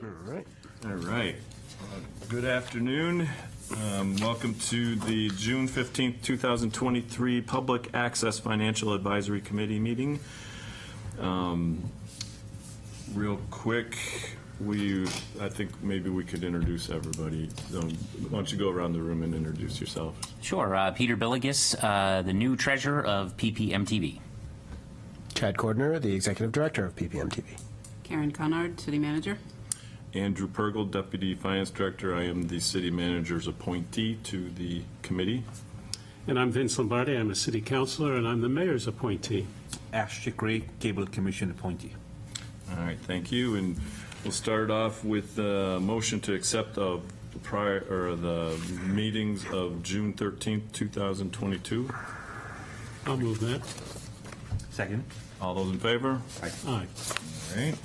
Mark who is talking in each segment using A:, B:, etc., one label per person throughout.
A: All right. Good afternoon. Welcome to the June 15th, 2023 Public Access Financial Advisory Committee meeting. Real quick, I think maybe we could introduce everybody. Why don't you go around the room and introduce yourself?
B: Sure. Peter Billigis, the new treasurer of PPMTV.
C: Chad Cordner, the executive director of PPMTV.
D: Karen Conard, city manager.
A: Andrew Pergel, Deputy Finance Director. I am the City Manager's appointee to the committee.
E: And I'm Vince Lombardi. I'm a city councilor, and I'm the mayor's appointee.
F: Ashton Gray, Cable Commission appointee.
A: All right, thank you. And we'll start off with the motion to accept the meetings of June 13th, 2022.
E: I'll move that.
F: Second.
A: All those in favor?
E: Aye.
A: All right.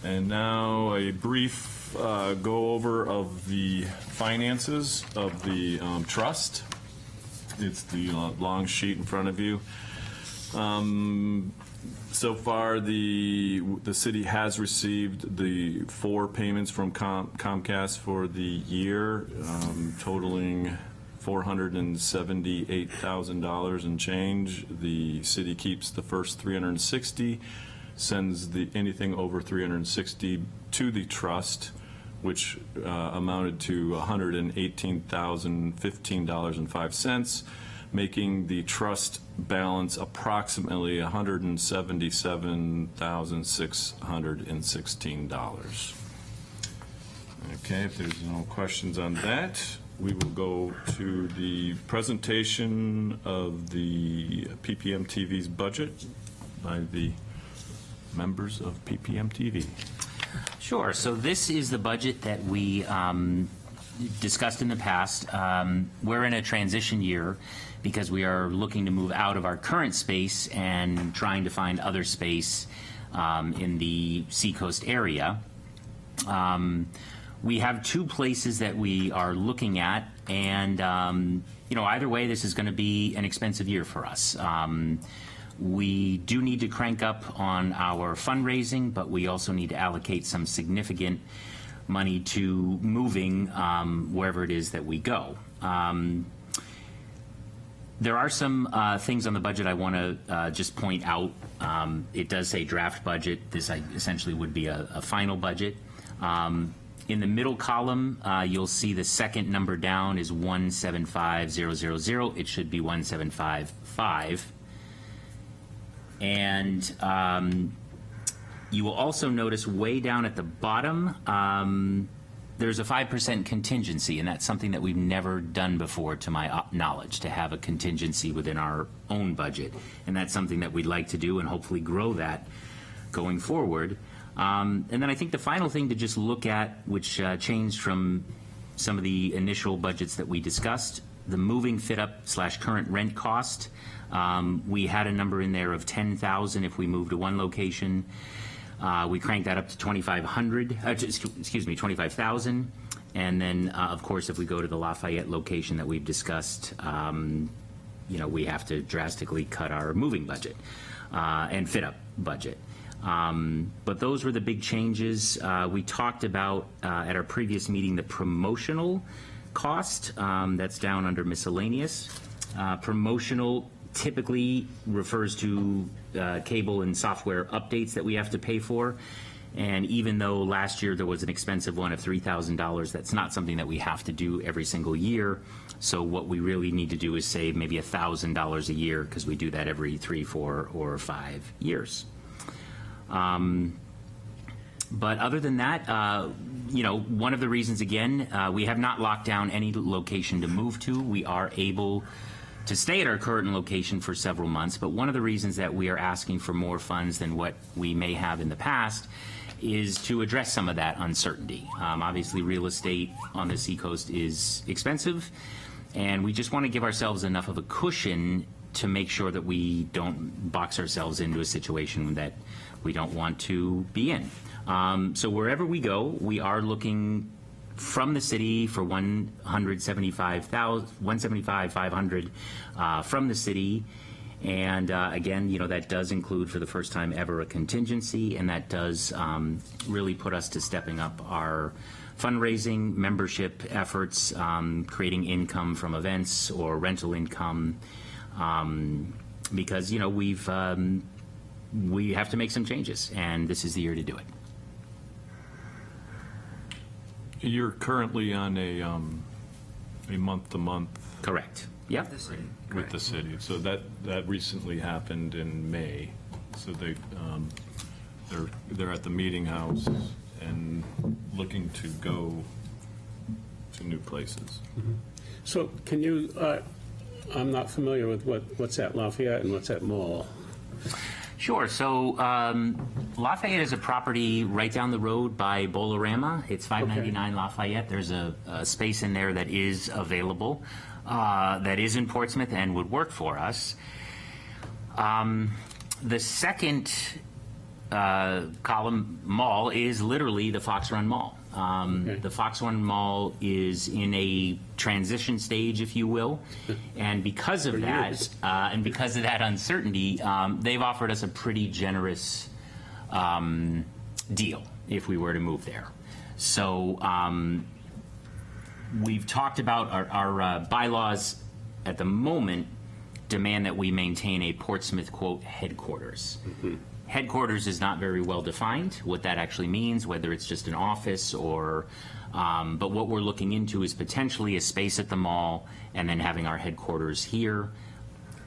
A: And now a brief go over of the finances of the trust. It's the long sheet in front of you. So far, the city has received the 4 payments from Comcast for the year, totaling $478,000 and change. The city keeps the first $360,000. Sends anything over $360,000 to the trust, which amounted to $118,015.05, making the trust balance approximately $177,616. Okay, if there's no questions on that, we will go to the presentation of the PPMTV's budget by the members of PPMTV.
B: Sure. So this is the budget that we discussed in the past. We're in a transition year because we are looking to move out of our current space and trying to find other space in the Seacoast area. We have 2 places that we are looking at, and either way, this is going to be an expensive year for us. We do need to crank up on our fundraising, but we also need to allocate some significant money to moving wherever it is that we go. There are some things on the budget I want to just point out. It does say draft budget. This essentially would be a final budget. In the middle column, you'll see the second number down is 175,000. It should be 175,500. And you will also notice way down at the bottom, there's a 5% contingency, and that's something that we've never done before, to my knowledge, to have a contingency within our own budget. And that's something that we'd like to do and hopefully grow that going forward. And then I think the final thing to just look at, which changed from some of the initial budgets that we discussed, the moving fit-up/current rent cost. We had a number in there of $10,000 if we move to one location. We cranked that up to $25,000. And then, of course, if we go to the Lafayette location that we've discussed, we have to drastically cut our moving budget and fit-up budget. But those were the big changes. We talked about at our previous meeting the promotional cost. That's down under miscellaneous. Promotional typically refers to cable and software updates that we have to pay for. And even though last year there was an expensive one of $3,000, that's not something that we have to do every single year. So what we really need to do is save maybe $1,000 a year, because we do that every 3, 4, or 5 years. But other than that, one of the reasons, again, we have not locked down any location to move to. We are able to stay at our current location for several months, but one of the reasons that we are asking for more funds than what we may have in the past is to address some of that uncertainty. Obviously, real estate on the Seacoast is expensive, and we just want to give ourselves enough of a cushion to make sure that we don't box ourselves into a situation that we don't want to be in. So wherever we go, we are looking from the city for $175,500 from the city, And again, that does include for the first time ever a contingency, and that does really put us to stepping up our fundraising, membership efforts, creating income from events or rental income, because we have to make some changes, and this is the year to do it.
A: You're currently on a month-to-month
B: Correct. Yep.
A: with the city. So that recently happened in May. So they're at the meeting house and looking to go to new places.
E: So can you, I'm not familiar with what's at Lafayette and what's at Mall.
B: Sure. So Lafayette is a property right down the road by Bolorama. It's 599 Lafayette. There's a space in there that is available, that is in Portsmouth and would work for us. The second column mall is literally the Fox Run Mall. The Fox Run Mall is in a transition stage, if you will, and because of that, uncertainty, they've offered us a pretty generous deal if we were to move there. So we've talked about our bylaws at the moment demand that we maintain a Portsmouth, quote, headquarters. Headquarters is not very well defined, what that actually means, whether it's just an office or, but what we're looking into is potentially a space at the mall and then having our headquarters here.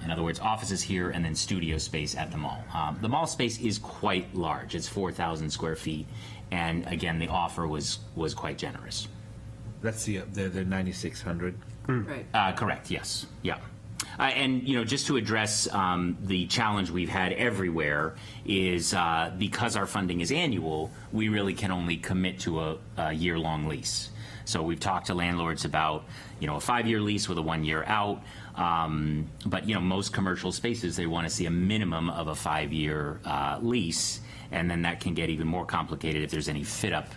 B: In other words, offices here and then studio space at the mall. The mall space is quite large. It's 4,000 square feet. And again, the offer was quite generous.
F: That's the 9,600.
D: Right.
B: Correct, yes. Yeah. And, just to address the challenge we've had everywhere is because our funding is annual, we really can only commit to a year-long lease. So we've talked to landlords about, a 5-year lease with a 1-year out. But, most commercial spaces, they want to see a minimum of a 5-year lease. And then that can get even more complicated if there's any fit-up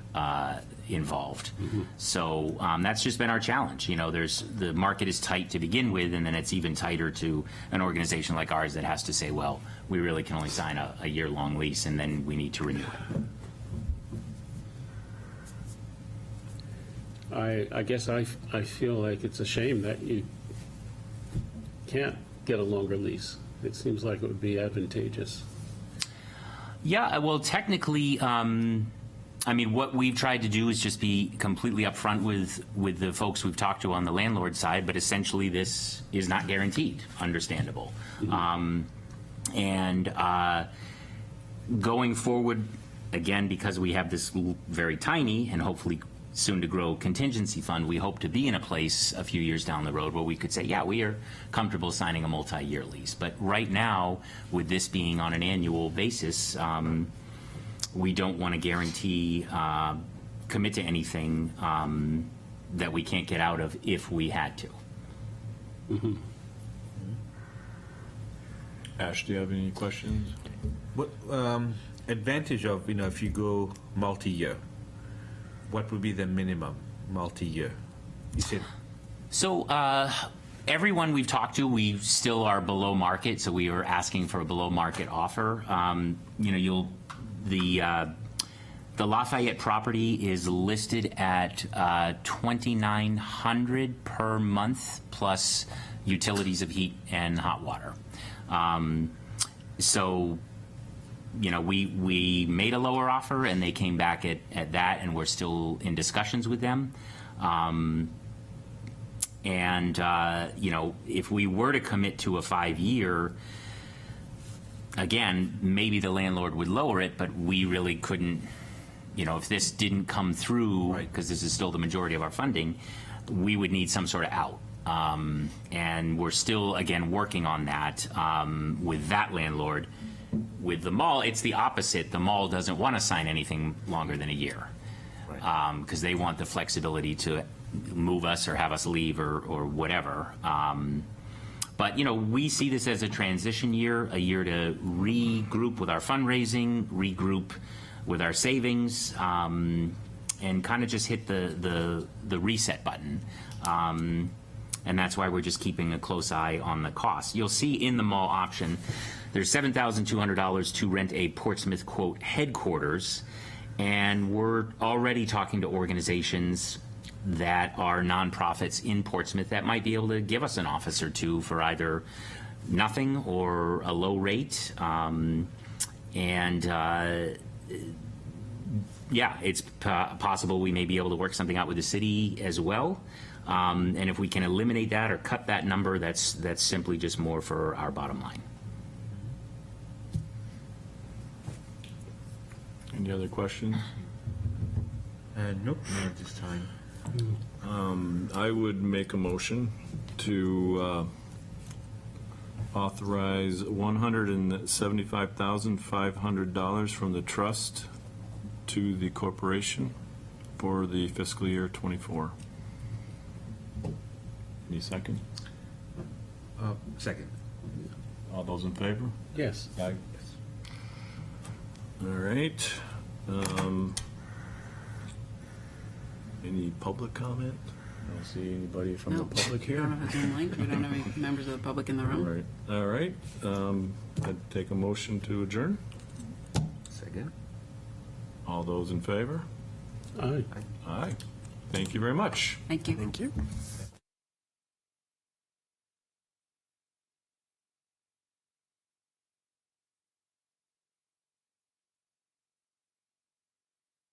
B: involved. So that's just been our challenge. The market is tight to begin with, and then it's even tighter to an organization like ours that has to say, well, we really can only sign a year-long lease, and then we need to renew it.
E: I guess I feel like it's a shame that you can't get a longer lease. It seems like it would be advantageous.
B: Yeah, well, technically, what we've tried to do is just be completely upfront with the folks we've talked to on the landlord side, but essentially this is not guaranteed, understandable. And going forward, again, because we have this very tiny and hopefully soon to grow contingency fund, we hope to be in a place a few years down the road where we could say, yeah, we are comfortable signing a multi-year lease. But right now, with this being on an annual basis, we don't want to guarantee, commit to anything that we can't get out of if we had to.
A: Ash, do you have any questions?
F: What advantage of, if you go multi-year, what would be the minimum multi-year? You said. So
B: everyone we've talked to, we still are below market, so we are asking for a below market offer. The Lafayette property is listed at $2,900 per month plus utilities of heat and hot water. We made a lower offer and they came back at that, and we're still in discussions with them. If we were to commit to a 5-year, again, maybe the landlord would lower it, but we really couldn't, if this didn't come through, because this is still the majority of our funding, we would need some sort of out. And we're still, again, working on that with that landlord. With the mall, it's the opposite. The mall doesn't want to sign anything longer than a year because they want the flexibility to move us or have us leave or whatever. But we see this as a transition year, a year to regroup with our fundraising, regroup with our savings, and kind of just hit the reset button. And that's why we're just keeping a close eye on the cost. You'll see in the mall option, there's $7,200 to rent a Portsmouth, quote, headquarters. And we're already talking to organizations that are nonprofits in Portsmouth that might be able to give us an office or two for either nothing or a low rate. Yeah, it's possible we may be able to work something out with the city as well. And if we can eliminate that or cut that number, that's simply just more for our bottom line.
A: Any other questions?
F: Nope, not at this time.
A: I would make a motion to authorize $175,500 from the trust to the corporation for the fiscal year '24. Any second?
F: Second.
A: All those in favor?
E: Yes.
A: Aye. All right. Any public comment? I don't see anybody from the
D: No,
A: public
D: we
A: here.
D: don't have a Zoom link. We don't have any members of the public in the
A: All
D: room.
A: right, all right. I'd take a motion to adjourn.
F: Second.
A: All those in favor?
E: Aye.
A: Aye. Thank you very much.
D: Thank you.
C: Thank you.